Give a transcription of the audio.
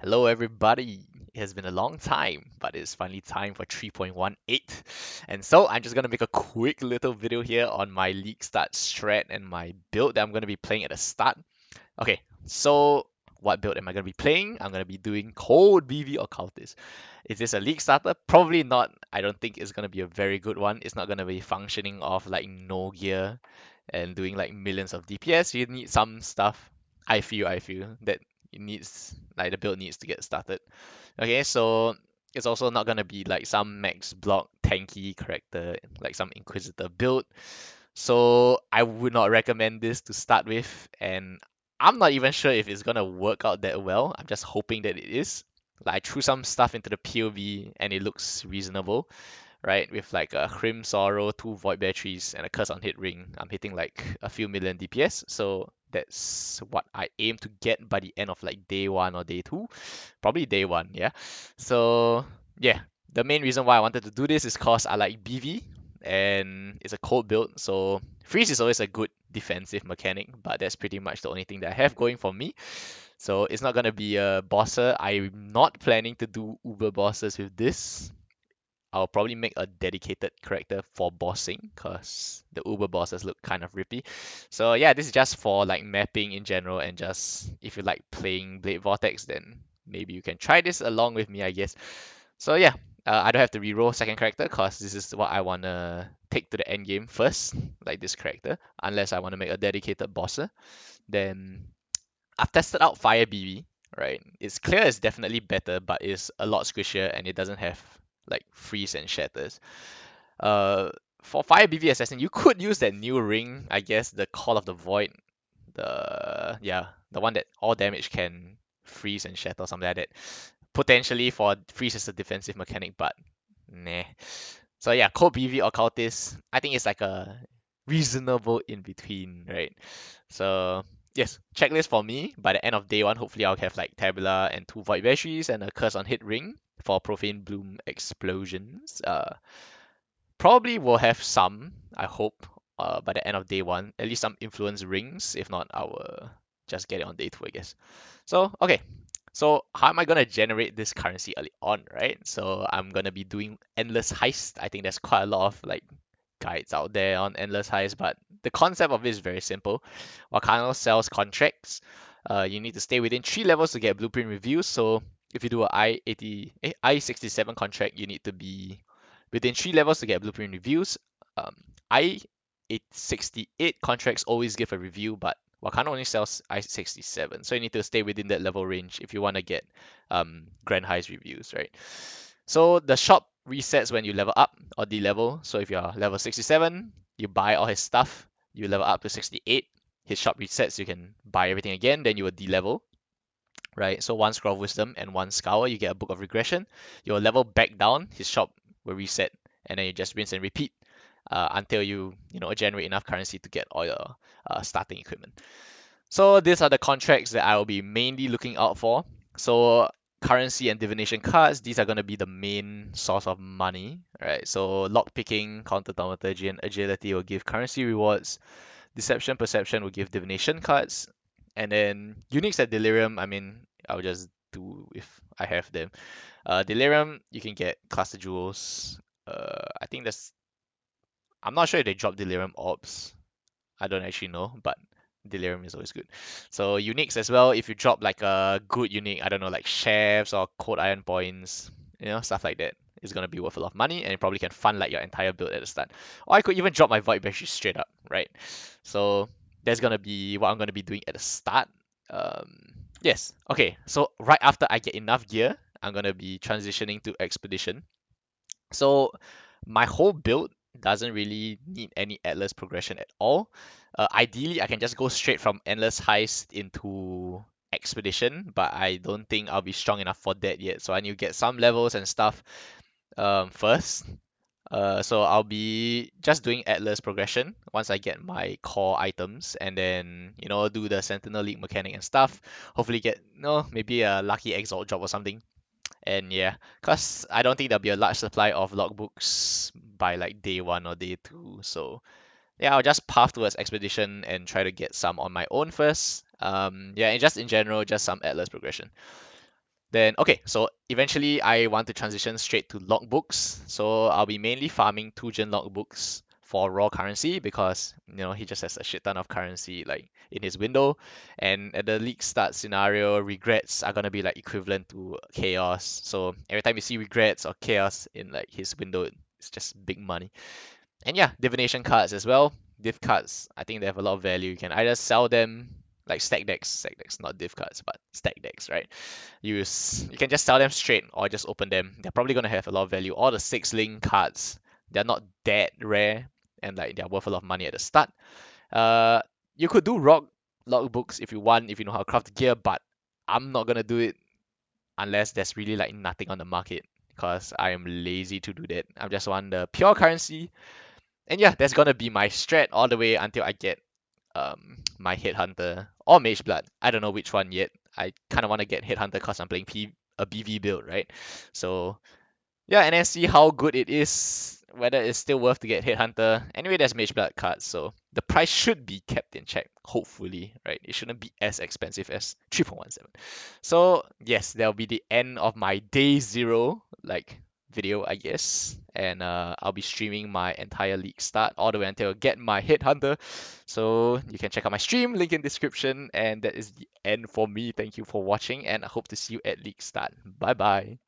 Hello, everybody. It has been a long time, but it's finally time for 3.18. And so I'm just going to make a quick little video here on my league start strat and my build that I'm going to be playing at the start. Okay, so what build am I going to be playing? I'm going to be doing Cold BV Occultist. Is this a league starter? Probably not. I don't think it's going to be a very good one. It's not going to be functioning off like no gear and doing like millions of DPS. You need some stuff. I feel that it needs like the build needs to get started. Okay, so it's also not gonna be like some max block tanky character, like some Inquisitor build. So I would not recommend this to start with, and I'm not even sure if it's gonna work out that well. I'm just hoping that it is. Like I threw some stuff into the POV and it looks reasonable, right? With like a Hrim Sorrow, two Void Batteries, and a Curse on Hit Ring, I'm hitting like a few million DPS. So that's what I aim to get by the end of like day one or day two. Probably day one, yeah. So yeah, the main reason why I wanted to do this is cause I like BV and it's a cold build. So freeze is always a good defensive mechanic, but that's pretty much the only thing that I have going for me. So it's not gonna be a bosser. I'm not planning to do uber bosses with this. I'll probably make a dedicated character for bossing because the Uber bosses look kind of rippy. So yeah, this is just for like mapping in general and just if you like playing Blade Vortex, then maybe you can try this along with me, I guess. So yeah, I don't have to reroll second character because this is what I wanna take to the end game first, like this character, unless I want to make a dedicated bosser. Then I've tested out Fire BB, right? It's clear it's definitely better, but it's a lot squishier and it doesn't have like freeze and shatters. Uh, for Fire BB Assassin, you could use that new ring, I guess, the Call of the Void, the one that all damage can freeze and shatter, something like that. Potentially for freeze as a defensive mechanic, but nah. So yeah, Cold BV Occultist, I think it's like a reasonable in between, right? So yes, checklist for me. By the end of day one, hopefully I'll have like Tabula and two Void Batteries and a Curse on Hit Ring for Profane Bloom Explosions. Probably will have some, I hope, by the end of day one. At least some Influence Rings. If not, I will just get it on day two, I guess. So, okay. So how am I gonna generate this currency early on, right? So I'm gonna be doing Endless Heist. I think there's quite a lot of like guides out there on Endless Heist, but the concept of it is very simple. Wakano sells contracts. You need to stay within 3 levels to get blueprint reviews. So if you do a I67 contract, you need to be within 3 levels to get blueprint reviews. Um, I-868 contracts always give a review, but Wakano only sells I-67, so you need to stay within that level range if you want to get Grand Highs reviews, right? So the shop resets when you level up or de-level. So if you're level 67, you buy all his stuff, you level up to 68, his shop resets, you can buy everything again, then you will de-level, right? So one Scroll of Wisdom and one Scour, you get a Book of Regression. You'll level back down, his shop will reset, and then you just rinse and repeat until you generate enough currency to get all your starting equipment. So these are the contracts that I will be mainly looking out for. So currency and divination cards, these are going to be the main source of money, right? So lock picking, counter thaumaturgy, and agility will give currency rewards. Deception, perception will give divination cards, and then uniques at delirium. I mean, I'll just do if I have them. Delirium, you can get cluster jewels. I think that's. I'm not sure if they drop delirium orbs. I don't actually know, but delirium is always good. So uniques as well. If you drop like a good unique, I don't know, like chefs or cold iron points, stuff like that, it's gonna be worth a lot of money, and you probably can fund like your entire build at the start. Or I could even drop my void battery straight up, right? So that's gonna be what I'm gonna be doing at the start. Um, yes. Okay. So right after I get enough gear, I'm gonna be transitioning to expedition. So my whole build doesn't really need any Atlas progression at all. Ideally, I can just go straight from Endless Heist into Expedition, but I don't think I'll be strong enough for that yet. So I need to get some levels and stuff first. So I'll be just doing Atlas progression once I get my core items, and then do the Sentinel League mechanic and stuff. Hopefully get maybe a lucky exalt drop or something. And yeah, cause I don't think there'll be a large supply of logbooks by like day one or day two. So yeah, I'll just path towards expedition and try to get some on my own first. Yeah, and just in general, just some Atlas progression. Then, okay, so eventually I want to transition straight to logbooks. So I'll be mainly farming 2 gen logbooks for raw currency because, he just has a shit ton of currency like in his window. And at the league start scenario, regrets are gonna be like equivalent to chaos. So every time you see regrets or chaos in like his window, it's just big money. And yeah, divination cards as well. Div cards, I think they have a lot of value. You can either sell them like stack decks, not div cards, but stack decks, right? You can just sell them straight or just open them. They're probably gonna have a lot of value. All the 6 link cards, they're not that rare and like they're worth a lot of money at the start. Uh, you could do rock logbooks if you want, if you know how to craft gear, but I'm not gonna do it unless there's really like nothing on the market because I am lazy to do that. I just want the pure currency, and yeah, that's gonna be my strat all the way until I get my Headhunter or Mage Blood. I don't know which one yet. I kind of want to get Headhunter because I'm playing a BV build, right? So yeah, and then see how good it is, whether it's still worth to get Headhunter. Anyway, there's Mage Blood cards, so the price should be kept in check, hopefully, right? It shouldn't be as expensive as 3.17. So yes, that'll be the end of my day zero, like video, I guess. And I'll be streaming my entire league start all the way until I get my Headhunter. So you can check out my stream, link in description. And that is the end for me. Thank you for watching, and I hope to see you at league start. Bye bye.